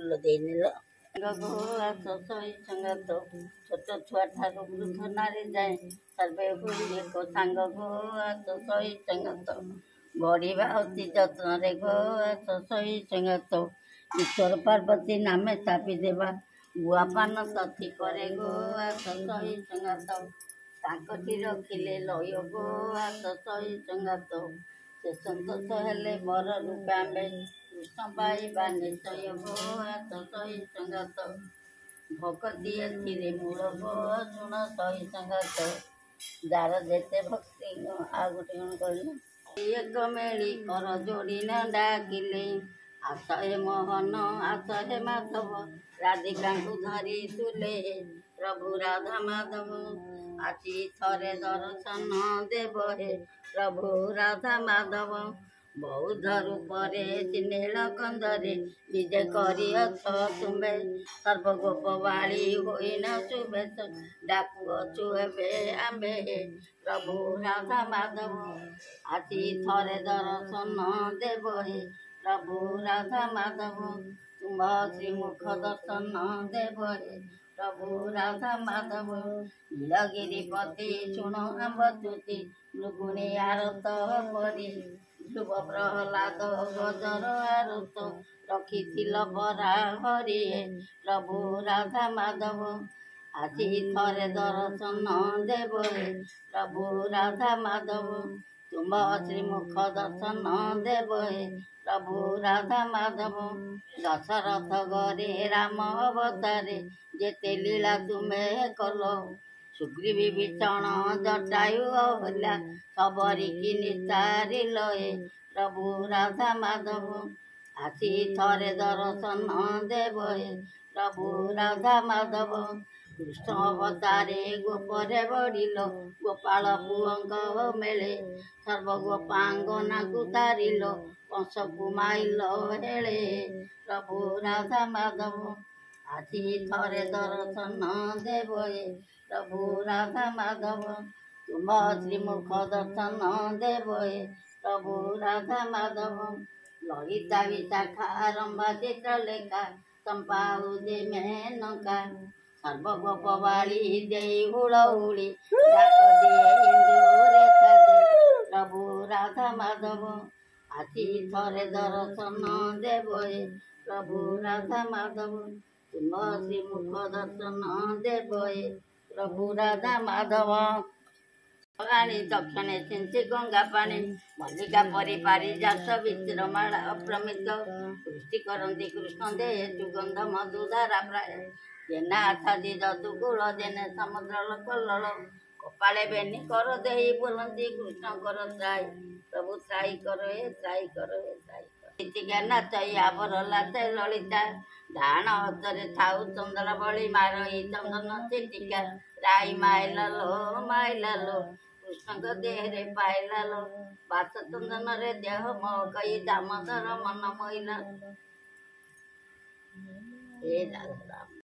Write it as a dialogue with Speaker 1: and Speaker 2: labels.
Speaker 1: ଫୁଲ ଦେଇନେଲ ଶୋଇ ସଙ୍ଗାତ ଛୋଟ ଛୁଆ ଠାରୁ ବୃଦ୍ଧ ନାରୀ ଯାଏ ସର୍ବେ ହୋଇ ଏକ ସାଙ୍ଗ ଗୋ ଆସ ଶୋଇ ସଙ୍ଗାତ ବଢ଼ିବା ଅତି ଯତ୍ନରେ ଗୋ ଆସ ଶୋଇ ସଙ୍ଗାତ ଈଶ୍ୱର ପାର୍ବତୀ ନାମେ ସ୍ଥାପି ଦେବା ଗୁଆ ପାନ ସଥି ପରେ ଗୋ ଆସ ଶୋଇ ସଙ୍ଗାତ ତାଙ୍କଠି ରଖିଲେ ଲୟ ଗୋ ଆସ ଶୋଇ ସଙ୍ଗାତ ସେ ସନ୍ତୋଷ ହେଲେ ବର ରୂପେ ଆମ୍ବେ କୃଷ୍ଣ ପାଇବା ନିଶ୍ଚୟ ଗୋ ଆସ ଶୋଇ ସଙ୍ଗାତ ଭକତି ଏଥିରେ ମୂଳ ଗୋ ଶୁଣ ଶୋଇ ସଙ୍ଗାତ ଯାର ଯେତେ ଭକ୍ତି ଆଉ ଗୋଟେ କ'ଣ କହିଲେ ଏକ ମେଳି କର ଯୋଡ଼ି ନ ଡାକିଲେ ଆସ ହେ ମୋହନ ଆସ ହେ ମାଧବ ରାଧିକାଙ୍କୁ ଧରି ତୁଲେ ପ୍ରଭୁ ରାଧା ମାଧବ ଆଜି ଥରେ ଦର୍ଶନ ଦେବ ହେ ପ୍ରଭୁ ରାଧା ମାଧବ ବୌଦ୍ଧ ରୂପରେ ନୀଳ କନ୍ଦରେ ବିଜେ କରିଅଛ ତୁମେ ସର୍ବଗୋପ ବାଳି ହୋଇନ ଶୁଭେ ଡାକୁଅଛୁ ଏବେ ଆମ୍ଭେ ପ୍ରଭୁ ରାଧା ମାଧବ ଆଜି ଥରେ ଦର୍ଶନ ଦେବ ହେ ପ୍ରଭୁ ରାଧା ମାଧବ ତୁମ୍ଭ ଶ୍ରୀମୁଖ ଦର୍ଶନ ଦେବ ହେ ପ୍ରଭୁ ରାଧା ମାଧବ ନୀଳଗିରିପତି ଶୁଣ ଆମ୍ବ ତୁତି ମୃଗୁଣୀ ଆରତ ପରି ଧ୍ରୁବ ପ୍ରହ୍ଲାଦ ଗଜର ଆରୁତ ରଖିଥିଲ ପରା ହରି ପ୍ରଭୁ ରାଧା ମାଧବ ଆଜି ଥରେ ଦର୍ଶନ ଦେବ ହେ ପ୍ରଭୁ ରାଧା ମାଧବ ତୁମ୍ଭ ଶ୍ରୀମୁଖ ଦର୍ଶନ ଦେବ ହେ ପ୍ରଭୁ ରାଧା ମାଧବ ଦଶରଥ ଘରେ ରାମ ଅବତାରେ ଯେତେ ଲୀଳା ତୁମେ କଲ ସୁଗ୍ରୀବି ଭୀଷଣ ଜଟାୟୁ ଅହଲ୍ୟା ସବରିକି ନିସ୍ତାରିଲ ହେ ପ୍ରଭୁ ରାଧା ମାଧବ ଆଜି ଥରେ ଦର୍ଶନ ଦେବ ହେ ପ୍ରଭୁ ରାଧା ମାଧବ କୃଷ୍ଣ ଅବତାରେ ଗୋପରେ ବଢ଼ିଲ ଗୋପାଳ ପୁଅଙ୍କ ମେଳେ ସର୍ବଗୋପାଙ୍ଗନାକୁ ତାରିଲ କଂସକୁ ମାଇଲ ହେଳେ ପ୍ରଭୁ ରାଧା ମାଧବ ଆଜି ଥରେ ଦର୍ଶନ ଦେବ ହେ ପ୍ରଭୁ ରାଧା ମାଧବ ତୁମ୍ଭ ଶ୍ରୀମୁଖ ଦର୍ଶନ ଦେବ ହେ ପ୍ରଭୁ ରାଧା ମାଧବ ଲଳିତା ବିଶାଖା ରମ୍ଭା ଚିତ୍ରଲେଖା ଚମ୍ପା ଉଦେ ମେନକା ସର୍ବଗୋପ ବାଳି ଦେଇ ହୁଳହୁଳି ଡାକ ଦିଏ ଇନ୍ଦୁରେଖା ଦେ ପ୍ରଭୁ ରାଧା ମାଧବ ଆଜି ଥରେ ଦର୍ଶନ ଦେବ ହେ ପ୍ରଭୁ ରାଧା ମାଧବ ତୁମ୍ଭ ଶ୍ରୀମୁଖ ଦର୍ଶନ ଦେବ ହେ ପ୍ରଭୁ ରାଧା ମାଧବ ରାଣୀ ଦକ୍ଷିଣେ ସିଞ୍ଚି ଗଙ୍ଗା ପାଣି ମଲ୍ଲିକା ପରି ପାରିଜାତ ବିଚିରମାଳା ଅପ୍ରମିତ ସୃଷ୍ଟି କରନ୍ତି କୃଷ୍ଣ ଦେ ସୁଗନ୍ଧ ମଧୁଧାରା ପ୍ରାୟ ଜେନାଥାଦି ଯଦୁକୁଳ ଜେନେ ସମୁଦ୍ର କଲ୍ଲୋଳ କପାଳେ ବେନି କର ଦେଇ ବୋଲନ୍ତି କୃଷ୍ଣଙ୍କର ତ୍ରାଇ ପ୍ରଭୁ ତ୍ରାଇ କର ହେ ତ୍ରାଇ କର ହେ ତ୍ରାଇ କର ନାଚ ଆବର ଲାଚ ଲଳିତା ଡାହାଣ ହସ୍ତରେ ଥାଉ ଚନ୍ଦନ ବଳି ମାରଇ ଚନ୍ଦନ ଚିଟିକା ରାଇ ମାଇଲା ଲୋ କୃଷ୍ଣଙ୍କ ଦେହରେ ପାଇଲା ଲୋ ବାସ ଚନ୍ଦନରେ ଦେହ ମହକଇ ଦାମୋଦର ମନ ମଇଲା ଏ ରାମ